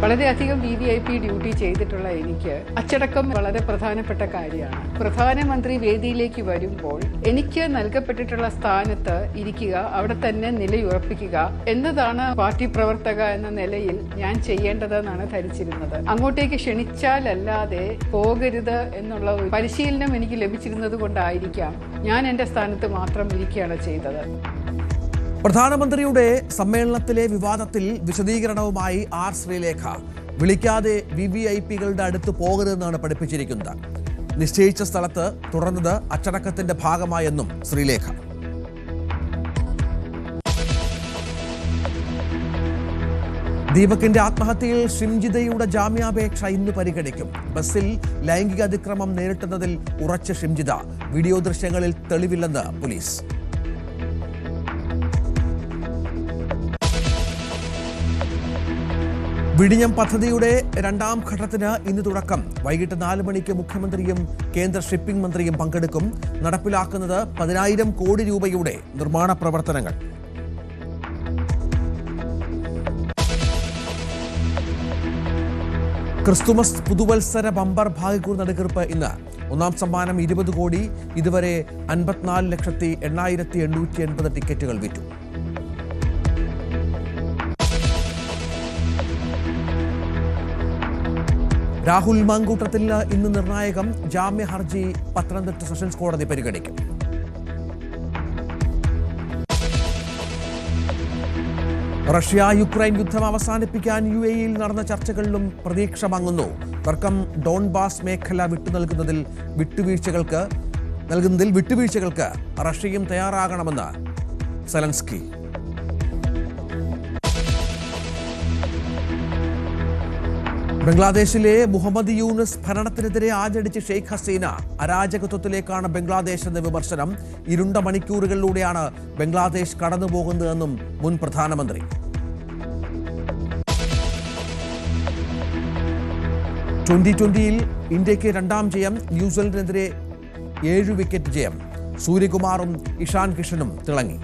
വളരെയധികം VVIP duty ചെയ്തിട്ടുള്ള എനിക്ക് അച്ചടക്കം വളരെ പ്രധാനപ്പെട്ട കാര്യമാണ്. പ്രധാനമന്ത്രി വേദിയിലേക്ക് വരുമ്പോൾ എനിക്ക് നൽകപ്പെട്ടിട്ടുള്ള സ്ഥാനത്ത് ഇരിക്കുക, അവിടെ തന്നെ നിലയുറപ്പിക്കുക എന്നതാണ് പാർട്ടി പ്രവർത്തക എന്ന നിലയിൽ ഞാൻ ചെയ്യേണ്ടതെന്നാണ് ധരിച്ചിരുന്നത്. അങ്ങോട്ടേക്ക് ക്ഷണിച്ചാലല്ലാതെ പോകരുത് എന്നുള്ള ഒരു പരിശീലനം എനിക്ക് ലഭിച്ചിരുന്നത് കൊണ്ടായിരിക്കാം ഞാൻ എൻ്റെ സ്ഥാനത്ത് മാത്രം ഇരിക്കുകയാണ് ചെയ്തത്. പ്രധാനമന്ത്രിയുടെ സമ്മേളനത്തിലെ വിവാദത്തിൽ വിശദീകരണവുമായി ആർ ശ്രീലേഖ. വിളിക്കാതെ VVIPകളുടെ അടുത്ത് പോകരുതെന്നാണ് പഠിപ്പിച്ചിരിക്കുന്നത്. നിശ്ചയിച്ച സ്ഥലത്ത് തുടർന്നത് അച്ചടക്കത്തിന്റെ ഭാഗമായെന്നും ശ്രീലേഖ. ദീപകിന്റെ ആത്മഹത്യയിൽ ഷിംജിതയുടെ ജാമ്യാപേക്ഷ ഇന്ന് പരിഗണിക്കും. ബസ്സിൽ ലൈംഗിക അതിക്രമം നേരിട്ടുന്നതിൽ ഉറച്ച ഷിംജിത. വീഡിയോ ദൃശ്യങ്ങളിൽ തെളിവില്ലെന്ന് പോലീസ്. വിഴിഞ്ഞം പദ്ധതിയുടെ രണ്ടാം ഘട്ടത്തിന് ഇന്ന് തുടക്കം. വൈകിട്ട് 4 മണിക്ക് മുഖ്യമന്ത്രിയും കേന്ദ്ര ഷിപ്പിംഗ് മന്ത്രിയും പങ്കെടുക്കും. നടപ്പിലാക്കുന്നത് 10,000 കോടി രൂപയുടെ നിർമ്മാണ പ്രവർത്തനങ്ങൾ. ക്രിസ്തുമസ് പുതുവത്സര ബമ്പർ ഭാഗ്യക്കുറി നറുക്കെടുപ്പ് ഇന്ന്. ഒന്നാം സമ്മാനം 20 കോടി. ഇതുവരെ 54,08,880 ടിക്കറ്റുകൾ വിറ്റു. രാഹുൽ മാങ്കൂട്ടത്തിന് ഇന്ന് നിർണായകം. ജാമ്യ ഹർജി പത്തനംതിട്ട സെഷൻസ് കോടതി പരിഗണിക്കും. റഷ്യ യുക്രൈൻ യുദ്ധം അവസാനിപ്പിക്കാൻ UAEയിൽ നടന്ന ചർച്ചകളിലും പ്രതീക്ഷ മങ്ങുന്നു. തർക്കം ഡോൺബാസ് മേഖല വിട്ടുവീഴ്ചകൾക്ക് റഷ്യയും തയ്യാറാകണമെന്ന് സെലൻസ്കി. ബംഗ്ലാദേശിലെ മുഹമ്മദ് യൂനുസ് ഭരണത്തിനെതിരെ ആഞ്ഞടിച്ച് ഷെയ്ഖ് ഹസീന. അരാജകത്വത്തിലേക്കാണ് ബംഗ്ലാദേശ് എന്ന വിമർശനം. ഇരുണ്ട മണിക്കൂറുകളിലൂടെയാണ് ബംഗ്ലാദേശ് കടന്നുപോകുന്നതെന്നും മുൻ പ്രധാനമന്ത്രി. T20-യിൽ ഇന്ത്യക്ക് 2ാം ജയം. ന്യൂസിലൻഡിനെതിരെ 7 വിക്കറ്റ് ജയം. സൂര്യകുമാറും ഇഷാൻ കിഷനും തിളങ്ങി.